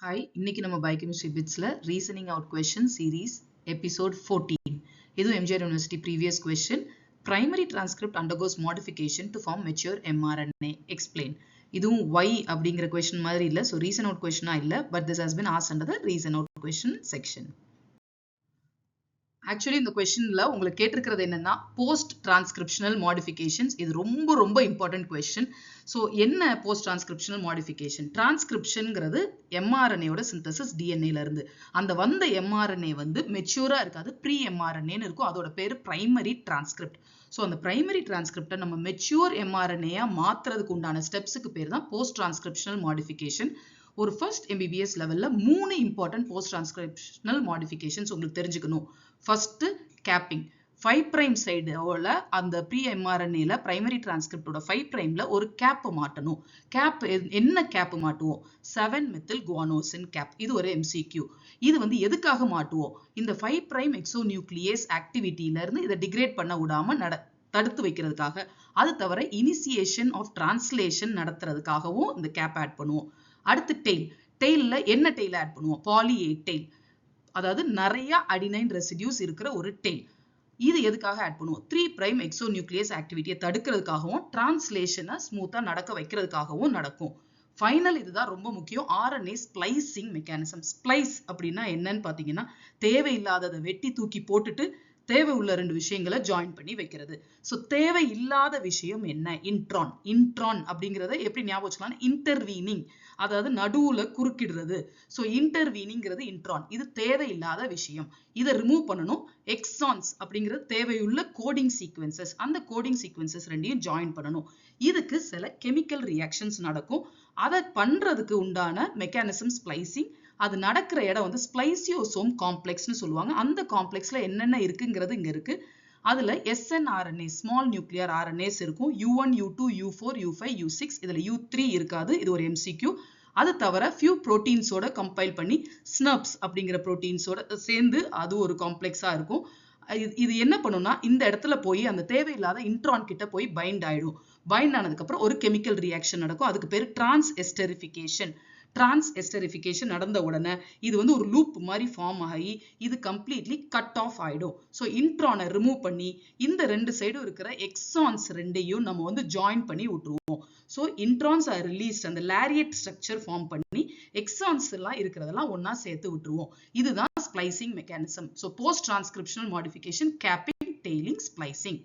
Hi, இன்னைக்கு நம்ம biochemistry பிட்ஸ்ல reasoning out question series episode 14. இதுவும் MGR university previous question. Primary transcript undergoes modification to form mature mRNA. Explain. இதுவும் why அப்படிங்கிற கொஸ்டின் மாதிரி இல்லை, ஸோ ரீசன் அவுட் கொஸ்டினா இல்லை, but this has been asked under the reason out question section. Actually இந்த கொஸ்டின்ல உங்களுக்கு கேட்டிருக்கிறது என்னன்னா போஸ்ட் டிரான்ஸ்கிரிப்ஷனல் மாடிஃபிகேஷன்ஸ். இது ரொம்ப ரொம்ப இம்பார்ட்டன்ட் கொஸ்டின். ஸோ என்ன போஸ்ட் டிரான்ஸ்கிரிப்ஷனல் மாடிஃபிகேஷன்? டிரான்ஸ்கிரிப்ஷன்ங்கிறது எம்ஆர்என்ஏயோட சிந்தசிஸ் டிஎன்ஏல இருந்து. அந்த வந்த எம்ஆர்என்ஏ வந்து மெச்சூரா இருக்காது, ப்ரீ எம்ஆர்என்ஏன்னு இருக்கும். அதோட பேரு பிரைமரி டிரான்ஸ்கிரிப்ட். ஸோ அந்த பிரைமரி டிரான்ஸ்கிரிப்டை நம்ம மெச்சூர் எம்ஆர்என்ஏயா மாத்துறதுக்கு உண்டான ஸ்டெப்ஸுக்கு பேர் தான் போஸ்ட் டிரான்ஸ்கிரிப்ஷனல் மாடிஃபிகேஷன். ஒரு ஃபர்ஸ்ட் MBBS லெவல்ல 3 இம்பார்ட்டன்ட் போஸ்ட் டிரான்ஸ்கிரிப்ஷனல் மாடிஃபிகேஷன்ஸ் உங்களுக்கு தெரிஞ்சுக்கணும். First capping. 5' சைடோல அந்த ப்ரீ எம்ஆர்என்ஏல பிரைமரி டிரான்ஸ்கிரிப்டோட 5' ஒரு கேப் மாட்டணும். கேப் என்ன கேப் மாட்டுவோம்? Seven methyl guanosine cap. இது ஒரு MCQ. இது வந்து எதுக்காக மாட்டுவோம்? இந்த 5' எக்ஸோநியூக்ளியேஸ் ஆக்டிவிட்டியில இருந்து இதை டிகிரேட் பண்ண விடாம தடுத்து வைக்கிறதுக்காக. அது தவிர இனிசியேஷன் ஆஃப் டிரான்ஸ்லேஷன் நடத்துறதுக்காகவும் இந்த கேப் ஆட் பண்ணுவோம். அடுத்து டெய்ல். டெய்ல்ல என்ன டெய்ல் ஆட் பண்ணுவோம்? Poly A tail. அதாவது நிறைய அடினைன் ரெசிடியூஸ் இருக்கிற ஒரு டெய்ல். இது எதுக்காக ஆட் பண்ணுவோம்? 3' எக்ஸோநியூக்ளியஸ் ஆக்டிவிட்டியை தடுக்கிறதுக்காகவும் டிரான்ஸ்லேஷனை ஸ்மூத்தா நடக்க வைக்கிறதுக்காகவும் நடக்கும். ஃபைனல் இதுதான் ரொம்ப முக்கியம், RNA ஸ்ப்ளைசிங் மெக்கானிசம். ஸ்ப்ளைஸ் அப்படின்னா என்னன்னு பாத்தீங்கன்னா தேவையில்லாததை வெட்டி தூக்கி போட்டுட்டு தேவை உள்ள 2 விஷயங்களை ஜாயின் பண்ணி வைக்கிறது. ஸோ தேவை இல்லாத விஷயம் என்ன? இன்ட்ரான். இன்ட்ரான் அப்படிங்கிறத எப்படி ஞாபகம் வச்சுக்கலாம்? இன்டர்வீனிங், அதாவது நடுவுல குறுக்கிடுறது. ஸோ இன்டர்வீனிங்கிறது இன்ட்ரான். இது தேவையில்லாத விஷயம், இதை ரிமூவ் பண்ணணும். எக்ஸான்ஸ் அப்படிங்கிறது தேவையுள்ள கோடிங் சீக்வன்சஸ். அந்த கோடிங் சீக்வன்சஸ் ரெண்டையும் ஜாயின் பண்ணணும். இதுக்கு சில கெமிக்கல் ரியாக்ஷன்ஸ் நடக்கும். அதை பண்றதுக்கு உண்டான மெக்கானிசம் ஸ்ப்ளைசிங். அது நடக்கிற இடம் வந்து ஸ்ப்ளைசியோசோம் காம்ப்ளெக்ஸ்னு சொல்லுவாங்க. அந்த காம்ப்ளெக்ஸ்ல என்னென்ன இருக்குங்கிறது இங்க இருக்கு. அதுல snRNA ஸ்மால் நியூக்ளியர் RNAs இருக்கும். U1, U2, U4, U5, U6. இதுல U3 இருக்காது. இது ஒரு MCQ. அது தவிர ஃபியூ புரோட்டீன்ஸோட கம்பைல் பண்ணி SNRPs அப்படிங்கிற புரோட்டீன்ஸோட சேர்ந்து அது ஒரு காம்ப்ளெக்ஸா இருக்கும். இது என்ன பண்ணும்னா இந்த இடத்துல போய் அந்த தேவையில்லாத இன்ட்ரான் கிட்ட போய் பைண்ட் ஆயிடும். பைண்ட் ஆனதுக்கு அப்புறம் ஒரு கெமிக்கல் ரியாக்ஷன் நடக்கும். அதுக்கு பேரு டிரான்ஸ் எஸ்டரிஃபிகேஷன். டிரான்ஸ் எஸ்டரிஃபிகேஷன் நடந்த உடனே இது வந்து ஒரு லூப் மாதிரி ஃபார்ம் ஆகி இது கம்ப்ளீட்லி கட் ஆஃப் ஆயிடும். ஸோ இன்ட்ரானை ரிமூவ் பண்ணி இந்த 2 சைடும் இருக்கிற எக்ஸான்ஸ் ரெண்டையும் நம்ம வந்து ஜாயின் பண்ணி விட்டுருவோம். ஸோ இன்ட்ரான்ஸ் ஆர் ரிலீஸ்ட், அந்த லேரியட் ஸ்ட்ரக்சர் ஃபார்ம் பண்ணி எக்ஸான்ஸ் எல்லாம் இருக்கிறதெல்லாம் ஒன்னா சேர்த்து விட்டுருவோம். இதுதான் splicing mechanism. So post transcriptional modification, capping, tailing, splicing.